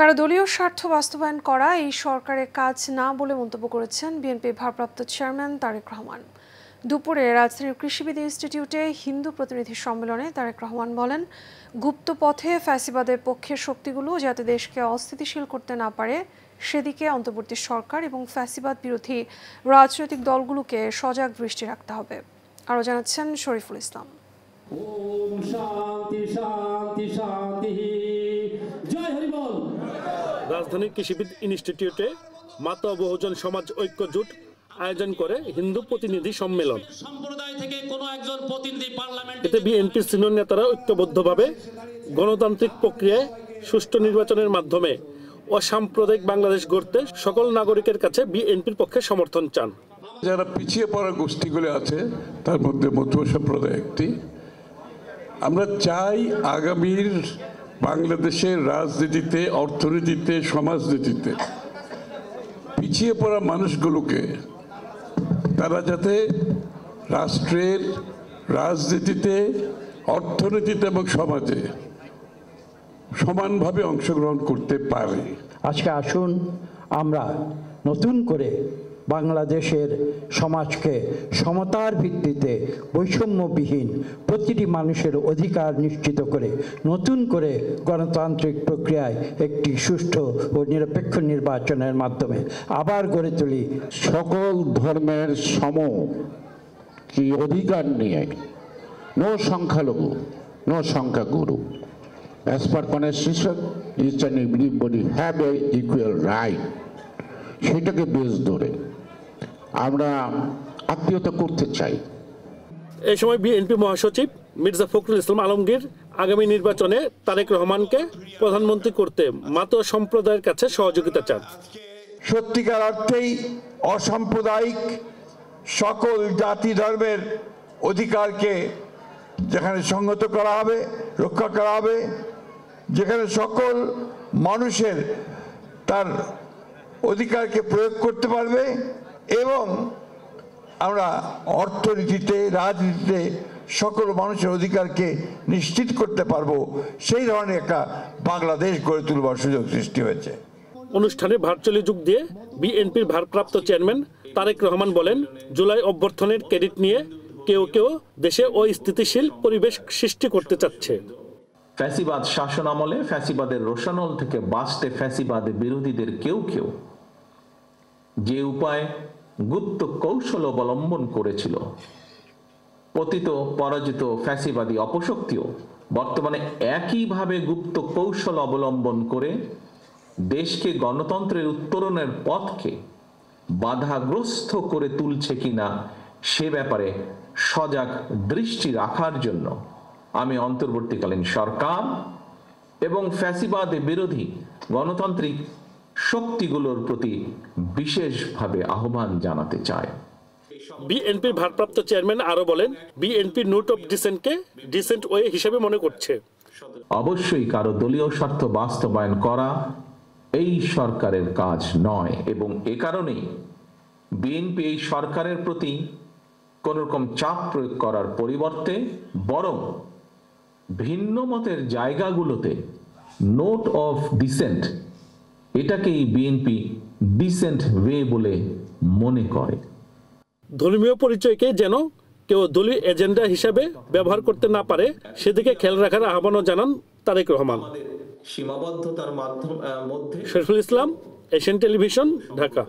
কারো দলীয় স্বার্থ বাস্তবায়ন করা এই সরকারের কাজ না বলে মন্তব্য করেছেন বিএনপির ভারপ্রাপ্ত চেয়ারম্যান তারেক রহমান। দুপুরে রাজধানীর কৃষিবিদ ইনস্টিটিউটে হিন্দু প্রতিনিধি সম্মেলনে তারেক রহমান বলেন, গুপ্ত পথে ফ্যাসিবাদের পক্ষের শক্তিগুলো যাতে দেশকে অস্থিতিশীল করতে না পারে সেদিকে অন্তর্বর্তী সরকার এবং ফ্যাসিবাদ বিরোধী রাজনৈতিক দলগুলোকে সজাগ দৃষ্টি রাখতে হবে। আরও জানাচ্ছেন শরীফুল ইসলাম। রাজধানীর কৃষিবিদ ইনস্টিটিউটে মাতা বহুজন সমাজ ঐক্য জোট আয়োজন করে হিন্দু প্রতিনিধি সম্মেলন। এতে বিএনপির সিনিয়র নেতারা ঐক্যবদ্ধভাবে গণতান্ত্রিক প্রক্রিয়ায় সুষ্ঠু নির্বাচনের মাধ্যমে অসাম্প্রদায়িক বাংলাদেশ গড়তে সকল নাগরিকের কাছে বিএনপির পক্ষে সমর্থন চান। যারা পিছিয়ে পড়া গোষ্ঠীগুলি আছে তার মধ্যে মধ্য সম্প্রদায় একটি, আমরা চাই আগামীর বাংলাদেশের রাজনীতিতে, অর্থনীতিতে, সমাজনীতিতে পিছিয়ে পড়া মানুষগুলোকে তারা যাতে রাষ্ট্রের রাজনীতিতে, অর্থনীতিতে এবং সমাজে সমানভাবে অংশগ্রহণ করতে পারে। আজকে আসুন আমরা নতুন করে বাংলাদেশের সমাজকে সমতার ভিত্তিতে বৈষম্যবিহীন প্রতিটি মানুষের অধিকার নিশ্চিত করে নতুন করে গণতান্ত্রিক প্রক্রিয়ায় একটি সুষ্ঠু ও নিরপেক্ষ নির্বাচনের মাধ্যমে আবার গড়ে তুলি। সকল ধর্মের সম কি অধিকার নিয়ে, নো সংখ্যালঘু, নো সংখ্যাগুরু, as per constitution each and everybody have a equal right, সেটাকে বেশ ধরে আমরা আত্মীয়তা করতে চাই। এই সময় বিএনপি মহাসচিব মির্জা ফখরুল ইসলাম আলমগীর আগামী নির্বাচনে তারেক রহমানকে প্রধানমন্ত্রী করতে মাতো সম্প্রদায়ের কাছে সহযোগিতা চান। সত্যিকার অর্থেই অসাম্প্রদায়িক সকল জাতি ধর্মের অধিকারকে যেখানে সংহত করা হবে, রক্ষা করা হবে, যেখানে সকল মানুষের তার অধিকারকে প্রয়োগ করতে পারবে এবং আমরা অর্থনীতিতে, রাজনীতিতে সকল মানুষের অধিকারকে নিশ্চিত করতে পারবো, সেই ধরনের একটা বাংলাদেশ গড়ে তুলবার সুযোগ সৃষ্টি হয়েছে। অনুষ্ঠানে ভার্চুয়ালি যোগ দিয়ে বিএনপির ভারপ্রাপ্ত চেয়ারম্যান তারেক রহমান বলেন, জুলাই অভ্যর্থনের ক্রেডিট নিয়ে কেউ কেউ দেশে অস্থিতিশীল পরিবেশ সৃষ্টি করতে চাচ্ছে। ফ্যাসিবাদ শাসন আমলে ফ্যাসিবাদের রোশানল থেকে বাঁচতে ফ্যাসিবাদের বিরোধীদের কেউ কেউ যে উপায় গুপ্ত কৌশল অবলম্বন করেছিল, পতিত পরাজিত ফ্যাসিবাদী অপশক্তিও বর্তমানে একইভাবে গুপ্ত কৌশল অবলম্বন করে দেশকে গণতন্ত্রের উত্তরণের পথকে বাধাগ্রস্ত করে তুলছে কিনা সে ব্যাপারে সজাগ দৃষ্টি রাখার জন্য আমি অন্তর্বর্তীকালীন সরকার এবং ফ্যাসিবাদ বিরোধী গণতান্ত্রিক শক্তিগুলোর প্রতি বিশেষভাবে আহ্বান জানাতে চাই। বিএনপির ভারপ্রাপ্ত চেয়ারম্যান আরো বলেন, বিএনপি নোট অফ ডিসেন্টকে ডিসেন্ট ওয়ে হিসেবে মনে করছে। অবশ্যই কারো দলীয় স্বার্থ বাস্তবায়ন করা এই সরকারের কাজ নয় এবং এ কারণেই বিএনপি এই সরকারের প্রতি কোন রকম চাপ প্রয়োগ করার পরিবর্তে বরং ভিন্ন মতের জায়গাগুলোতে নোট অফ ডিসেন্ট এটাকেই বিএনপি ডিসেন্ট ওয়ে বলে মনে করে। ধর্মীয় পরিচয়কে যেন কেউ দলীয় এজেন্ডা হিসাবে ব্যবহার করতে না পারে সেদিকে খেয়াল রাখার আহ্বানও জানান তারেক রহমান। সীমাবদ্ধতার মধ্যে শরীফুল ইসলাম, এশিয়ান টেলিভিশন, ঢাকা।